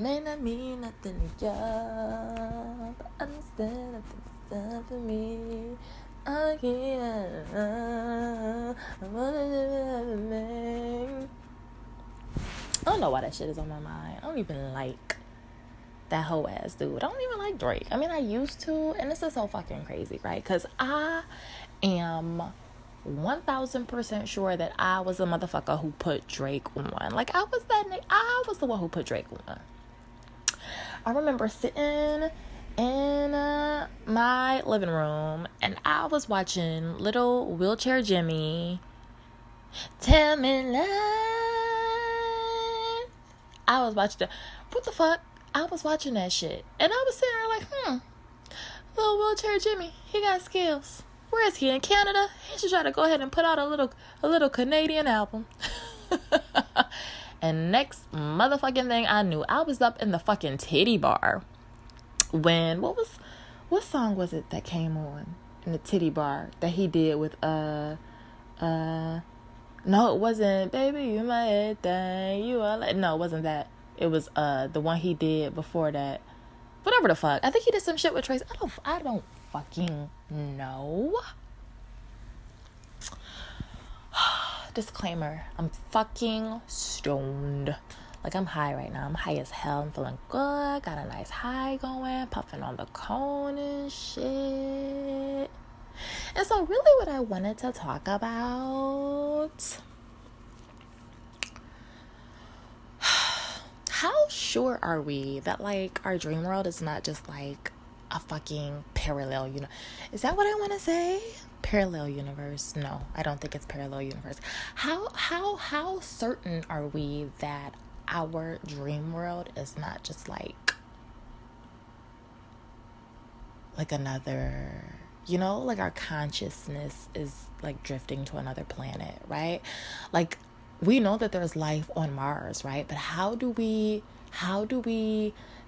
may not mean nothing to you, but understand nothing's done for me. I can't. I wanna do everything. I don't know why that shit is on my mind. I don't even like that whole ass dude. I don't even like Drake. I mean, I used to, and this is so fucking crazy, right? Because I am 1000% sure that I was the motherfucker who put Drake on. Like, I was the one who put Drake on. I remember sitting in my living room and I was watching Little Wheelchair Jimmy. Tell me love. I was watching what the fuck? I was watching that shit. And I was sitting there like, Little Wheelchair Jimmy, he got skills. Where is he? In Canada? He should try to go ahead and put out a little Canadian album. And next motherfucking thing I knew, I was up in the fucking titty bar. When what song was it that came on in the titty bar that he did with no, it wasn't Baby You My Everything, You Are Like, no, it wasn't that. It was the one he did before that. Whatever the fuck. I think he did some shit with Trace. I don't fucking know. Disclaimer, I'm fucking stoned. Like, I'm high right now. I'm high as hell. I'm feeling good. Got a nice high going. Puffing on the cone and shit. And so really what I wanted to talk about, how sure are we that, like, our dream world is not just, like, a fucking parallel, is that what I want to say? Parallel universe? No, I don't think it's parallel universe. How certain are we that our dream world is not just like another, like our consciousness is like drifting to another planet, right? Like, we know that there's life on Mars, right? But how do we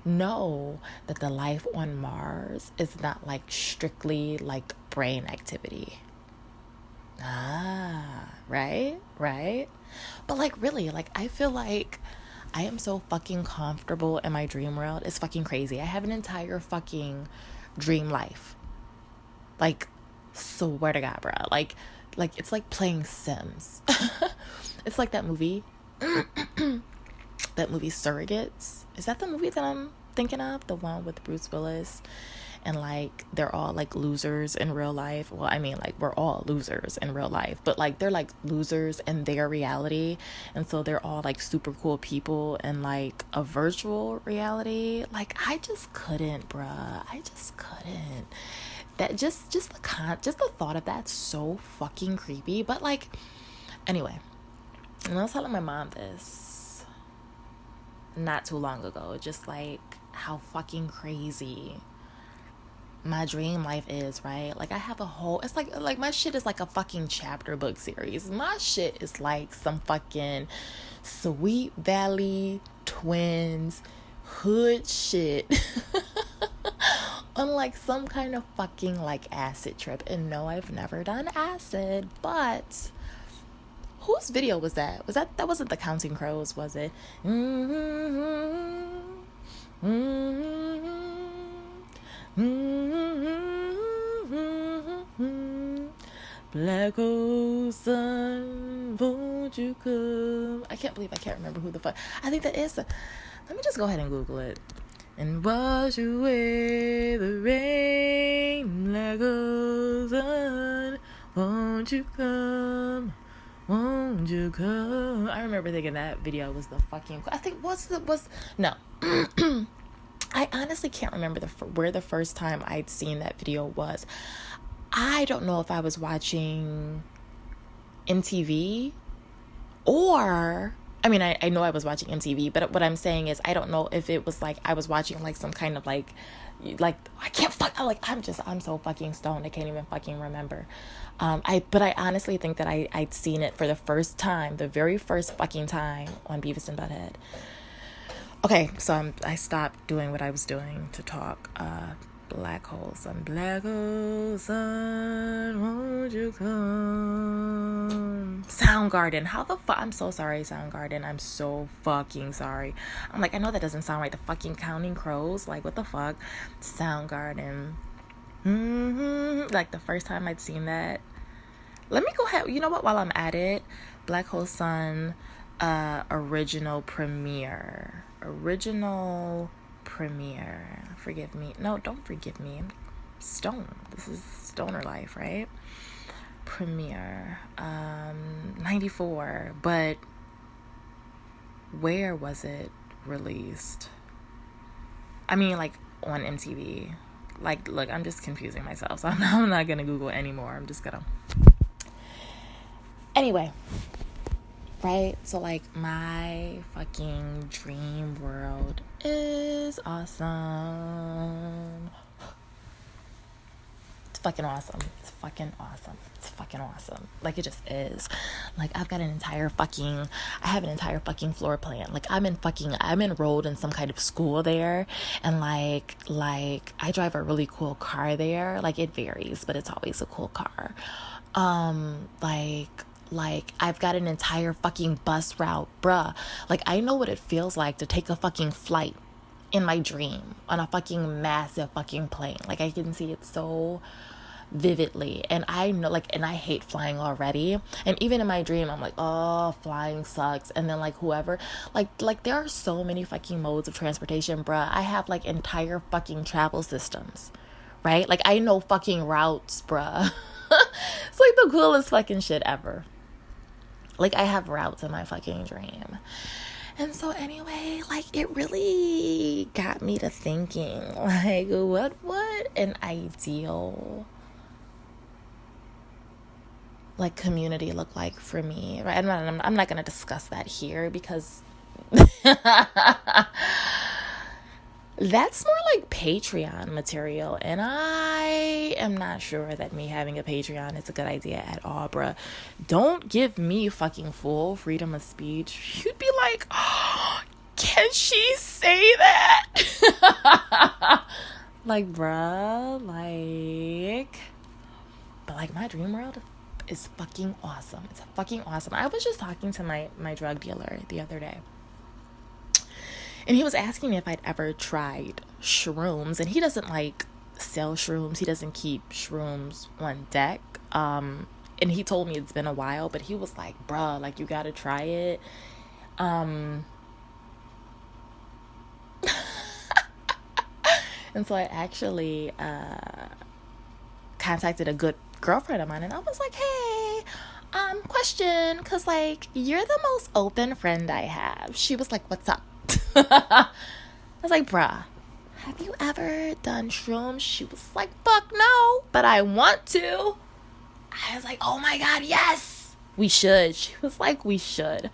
know that the life on Mars is not like strictly like brain activity? Right? But like, really, like, I feel like I am so fucking comfortable in my dream world. It's fucking crazy. I have an entire fucking dream life. Like, swear to God, bro. Like it's like playing Sims. It's like that movie. That movie Surrogates. Is that the movie that I'm thinking of? The one with Bruce Willis, and like they're all like losers in real life. Well, I mean, like, we're all losers in real life, but like they're like losers in their reality, and so they're all like super cool people in like a virtual reality. Like, I just couldn't, bruh. I just couldn't. That just the thought of that's so fucking creepy. But like, anyway, and I was telling my mom this not too long ago, just like how fucking crazy my dream life is, right? Like, I have a whole, it's like my shit is like a fucking chapter book series. My shit is like some fucking Sweet Valley Twins hood shit on like some kind of fucking like acid trip. And no, I've never done acid, but whose video was that? That wasn't the Counting Crows, was it? Black hole sun, won't you come? I can't believe I can't remember who the fuck. I think that is let me just go ahead and Google it. And wash away the rain, black hole sun, won't you come? Won't you come? I remember thinking that video was the fucking, I think no. I honestly can't remember where the first time I'd seen that video was. I don't know if I was watching MTV or, I mean, I know I was watching MTV, but what I'm saying is I don't know if it was like I was watching like some kind of like I can't I'm so fucking stoned I can't even fucking remember. But I honestly think that I'd seen it for the first time, the very first fucking time, on Beavis and Butthead. Okay, so I stopped doing what I was doing to talk. Black hole sun, black hole sun, won't you come? Soundgarden. How the fuck? I'm so sorry, Soundgarden. I'm so fucking sorry. I'm like, I know that doesn't sound right. The fucking Counting Crows. Like, what the fuck? Soundgarden. Like, the first time I'd seen that. Let me go ahead. You know what? While I'm at it, Black Hole Sun original premiere. Forgive me. No, don't forgive me. Stone. This is Stoner Life, right? Premiere. 94. But where was it released? I mean, like, on MTV. Like, look, I'm just confusing myself. So I'm not going to Google anymore. I'm just going to. Anyway. Right? So, like, my fucking dream world is awesome. It's fucking awesome. It's fucking awesome. It's fucking awesome. Like, it just is. Like, I have an entire fucking floor plan. Like, I'm enrolled in some kind of school there. And, like, I drive a really cool car there. Like, it varies, but it's always a cool car. Like, I've got an entire fucking bus route, bruh. Like, I know what it feels like to take a fucking flight in my dream on a fucking massive fucking plane. Like, I can see it so vividly. And I know, like, and I hate flying already. And even in my dream, I'm like, oh, flying sucks. And then, like, whoever, like, there are so many fucking modes of transportation, bruh. I have, like, entire fucking travel systems, right? Like, I know fucking routes, bruh. It's, like, the coolest fucking shit ever. Like, I have routes in my fucking dream. And so anyway, like, it really got me to thinking, like, what would an ideal, like, community look like for me? Right? I'm not going to discuss that here because that's more like Patreon material, and I am not sure that me having a Patreon is a good idea at all, bruh. Don't give me fucking full freedom of speech. You'd be like, oh, can she say that? Like, bruh, like, but like, my dream world is fucking awesome. It's fucking awesome. I was just talking to my drug dealer the other day. And he was asking me if I'd ever tried shrooms. And he doesn't, like, sell shrooms. He doesn't keep shrooms on deck. And he told me it's been a while. But he was like, bruh, like, you gotta try it. And so I actually contacted a good girlfriend of mine. And I was like, hey, question. Because, like, you're the most open friend I have. She was like, what's up? I was like, bruh, have you ever done shrooms? She was like, fuck no, but I want to. I was like, oh my god, yes, we should. She was like, we should.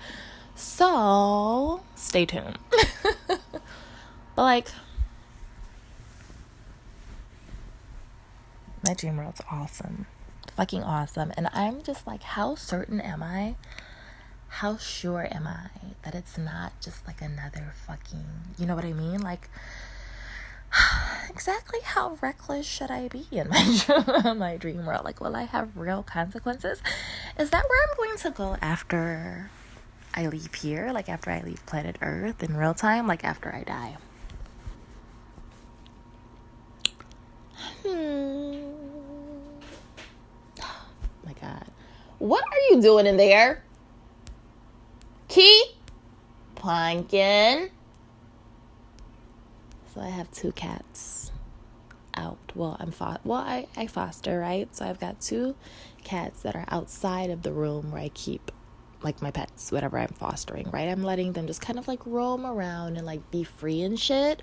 So stay tuned. But like, my dream world's awesome, fucking awesome. And I'm just like, how certain am I? How sure am I that it's not just like another fucking, you know what I mean? Like, exactly how reckless should I be in my dream world? Like, will I have real consequences? Is that where I'm going to go after I leave here? Like, after I leave planet Earth in real time? Like, after I die? Oh my god. What are you doing in there? Key? Pumpkin. So I have 2 cats out. Well, I foster, right? So I've got 2 cats that are outside of the room where I keep, like, my pets, whatever I'm fostering, right? I'm letting them just kind of, like, roam around and, like, be free and shit.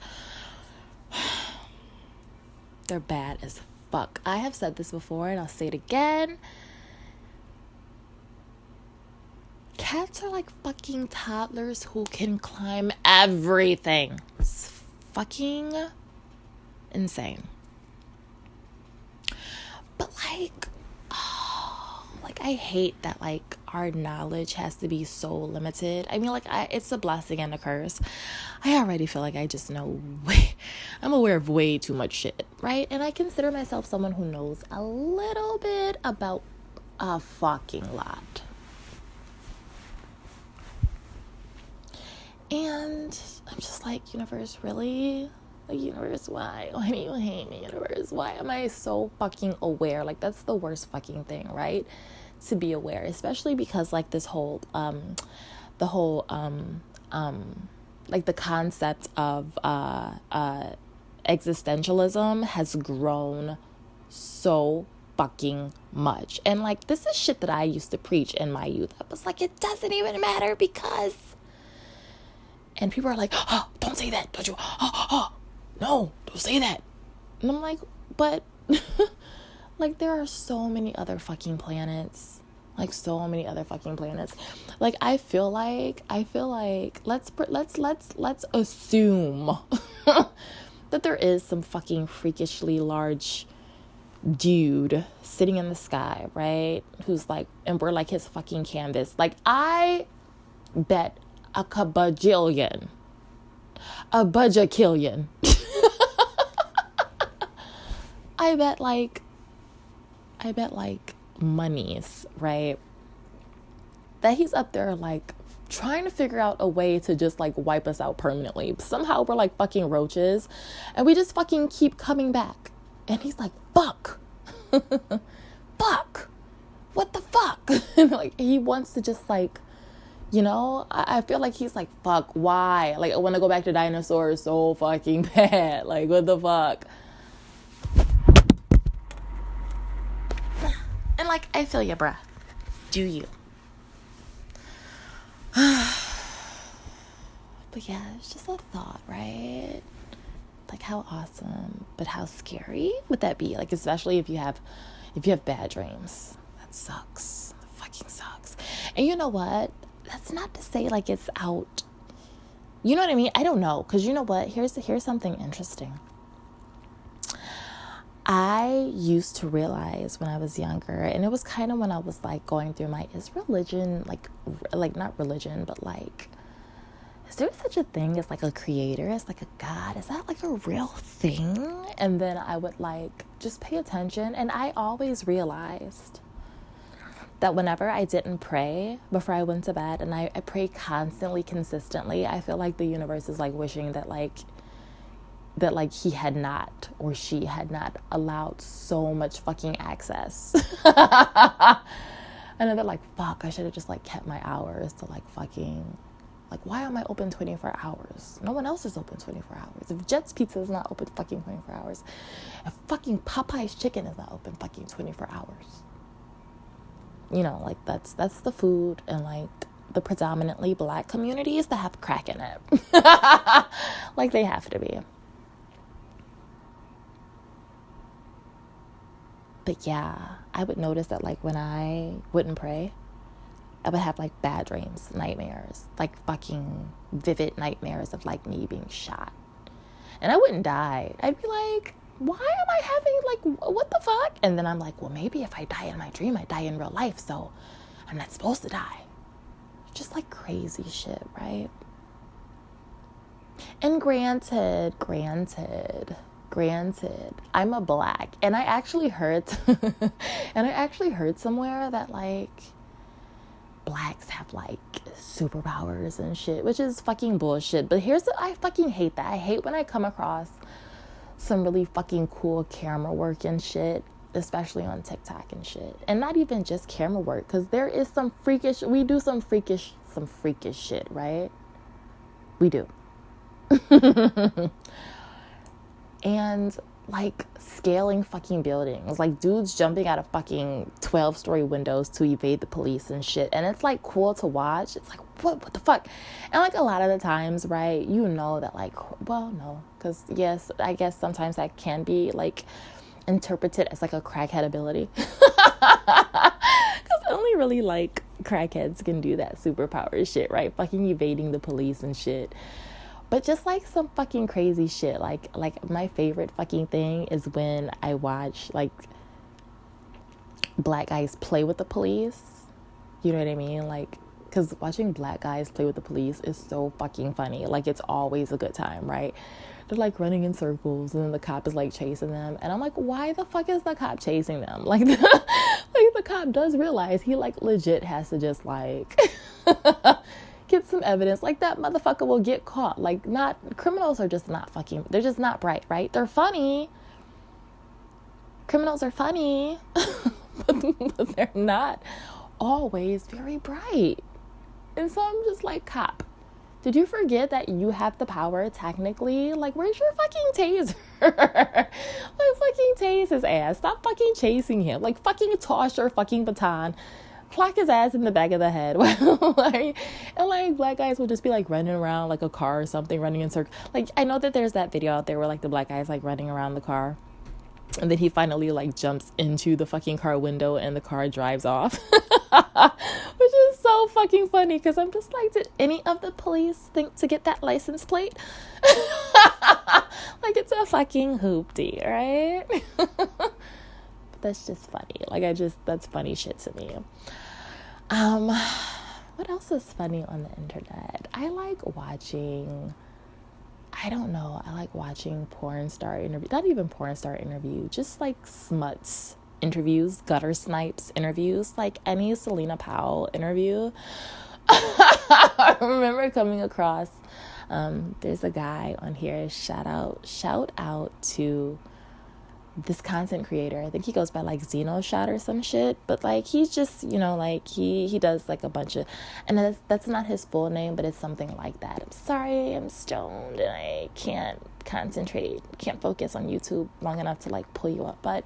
They're bad as fuck. I have said this before, and I'll say it again. Cats are like fucking toddlers who can climb everything. It's fucking insane. But like, oh, like I hate that, like, our knowledge has to be so limited. I mean, like, it's a blessing and a curse. I already feel like I just know I'm aware of way too much shit, right? And I consider myself someone who knows a little bit about a fucking lot. And I'm just like, universe, really? Like, universe, why? Why do you hate me, universe? Why am I so fucking aware? Like, that's the worst fucking thing, right? To be aware, especially because, like, this whole, like, the concept of, existentialism has grown so fucking much. And, like, this is shit that I used to preach in my youth. I was like, it doesn't even matter because... And people are like, oh, don't say that. Don't you? No, don't say that. And I'm like, but, like, there are so many other fucking planets. Like, so many other fucking planets. Like, I feel like, let's assume that there is some fucking freakishly large dude sitting in the sky, right? Who's like, and we're like his fucking canvas. Like, I bet a bajillion. I bet like monies, right? That he's up there like trying to figure out a way to just like wipe us out permanently. Somehow we're like fucking roaches and we just fucking keep coming back. And he's like, fuck. Fuck. What the fuck? And like he wants to just like, you know, I feel like he's like, fuck, why? Like, I want to go back to dinosaurs so fucking bad. Like, what the fuck? And, like, I feel you, bruh. Do you? But, yeah, it's just a thought, right? Like, how awesome, but how scary would that be? Like, especially if you have bad dreams. That sucks. That fucking sucks. And you know what? That's not to say like it's out. You know what I mean? I don't know. Because you know what? Here's something interesting. I used to realize when I was younger, and it was kind of when I was like going through my, is religion, like not religion, but like, is there such a thing as like a creator, as like a God? Is that like a real thing? And then I would like just pay attention. And I always realized that whenever I didn't pray before I went to bed, and I pray constantly, consistently, I feel like the universe is like wishing that he had not, or she had not allowed so much fucking access. And then they're like, fuck, I should have just like kept my hours to like fucking, like, why am I open 24 hours? No one else is open 24 hours. If Jet's Pizza is not open fucking 24 hours, if fucking Popeye's Chicken is not open fucking 24 hours. You know, like, that's the food and, like, the predominantly black communities that have crack in it. Like, they have to be. But, yeah, I would notice that, like, when I wouldn't pray, I would have, like, bad dreams, nightmares. Like, fucking vivid nightmares of, like, me being shot. And I wouldn't die. I'd be like, why am I having, like, what the fuck? And then I'm like, well, maybe if I die in my dream, I die in real life, so I'm not supposed to die. Just, like, crazy shit, right? And granted, I'm a black. And I actually heard, somewhere that, like, blacks have, like, superpowers and shit, which is fucking bullshit. But I fucking hate that. I hate when I come across some really fucking cool camera work and shit, especially on TikTok and shit. And not even just camera work, because there is we do some freakish shit, right? We do. And like scaling fucking buildings, like dudes jumping out of fucking 12-story windows to evade the police and shit. And it's like cool to watch. It's like, what the fuck? And like a lot of the times, right, you know that like, well, no, because yes, I guess sometimes that can be like interpreted as like a crackhead ability. Because only really like crackheads can do that superpower shit, right? Fucking evading the police and shit. But just like some fucking crazy shit. Like my favorite fucking thing is when I watch like black guys play with the police. You know what I mean? Like, because watching black guys play with the police is so fucking funny. Like, it's always a good time, right? They're like running in circles and then the cop is like chasing them. And I'm like, why the fuck is the cop chasing them? Like, the cop does realize he like legit has to just like get some evidence. Like, that motherfucker will get caught. Like, criminals are just not fucking, they're just not bright, right? They're funny. Criminals are funny, but they're not always very bright. And so I'm just like, cop, did you forget that you have the power technically? Like, where's your fucking taser? Like, fucking tase his ass. Stop fucking chasing him. Like, fucking toss your fucking baton. Clock his ass in the back of the head. And black guys will just be like running around like a car or something, running in circles. Like, I know that there's that video out there where like the black guy's like running around the car. And then he finally like jumps into the fucking car window and the car drives off. Which is so fucking funny because I'm just like, did any of the police think to get that license plate? Like, it's a fucking hoopty, right? But that's just funny. Like, that's funny shit to me. What else is funny on the internet? I like watching porn star interviews. Not even porn star interview, just like smuts interviews, gutter snipes interviews, like any Selena Powell interview. I remember coming across, there's a guy on here, shout out to this content creator. I think he goes by like Xenoshot or some shit, but like he's just, like he does like a bunch of, and that's not his full name, but it's something like that. I'm sorry, I'm stoned and I can't focus on YouTube long enough to like pull you up, but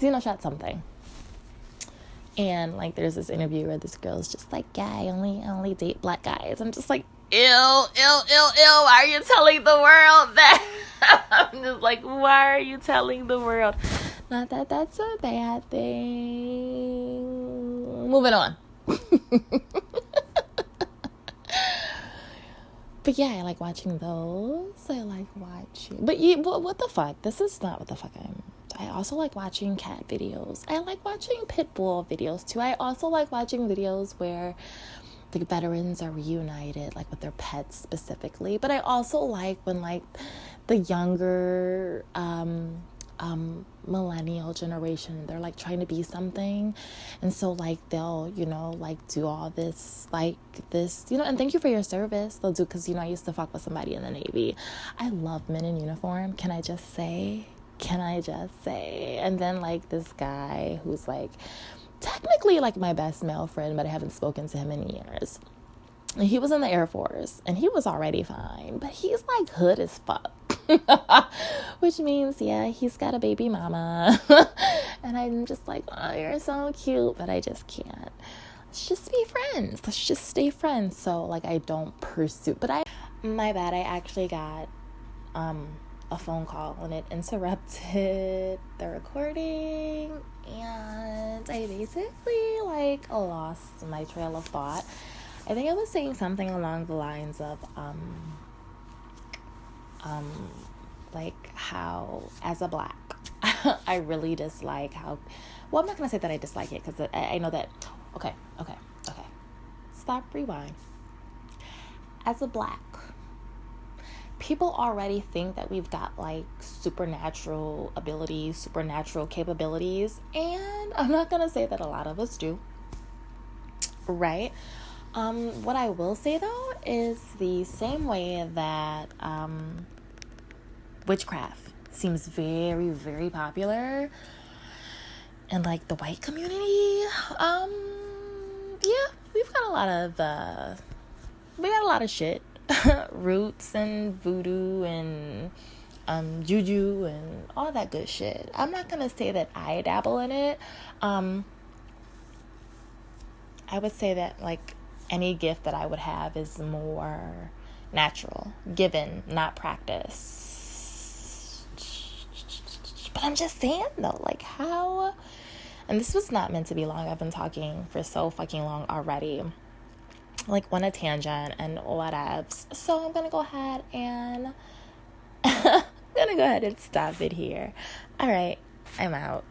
Xenoshot something. And like there's this interview where this girl's just like, yeah, I only date black guys. I'm just like, ew, why are you telling the world that? I'm just like, why are you telling the world? Not that that's a bad thing. Moving on. But yeah, I like watching those. But what the fuck? This is not what the fuck I also like watching cat videos. I like watching pit bull videos too. I also like watching videos where the veterans are reunited, like with their pets specifically. But I also like when like the younger millennial generation, they're like trying to be something, and so like they'll like do all this and thank you for your service. They'll do, because I used to fuck with somebody in the Navy. I love men in uniform. Can I just say? And then like this guy who's like technically like my best male friend, but I haven't spoken to him in years. And he was in the Air Force and he was already fine, but he's like hood as fuck. Which means, yeah, he's got a baby mama. And I'm just like, oh, you're so cute, but I just can't. Let's just be friends. Let's just stay friends. So like I don't pursue, but my bad, I actually got a phone call and it interrupted the recording, and I basically like lost my trail of thought. I think I was saying something along the lines of like how as a black I really dislike how, well, I'm not gonna say that I dislike it, because I know that okay, stop, rewind. As a black, people already think that we've got like supernatural abilities, supernatural capabilities, and I'm not gonna say that a lot of us do, right? What I will say though is the same way that witchcraft seems very, very popular in like the white community. Yeah, we've got a lot of shit. Roots and voodoo and juju and all that good shit. I'm not gonna say that I dabble in it. I would say that like any gift that I would have is more natural, given, not practice. But I'm just saying though, like how, and this was not meant to be long. I've been talking for so fucking long already. Like on a tangent and whatevs. So I'm gonna go ahead and stop it here. All right, I'm out.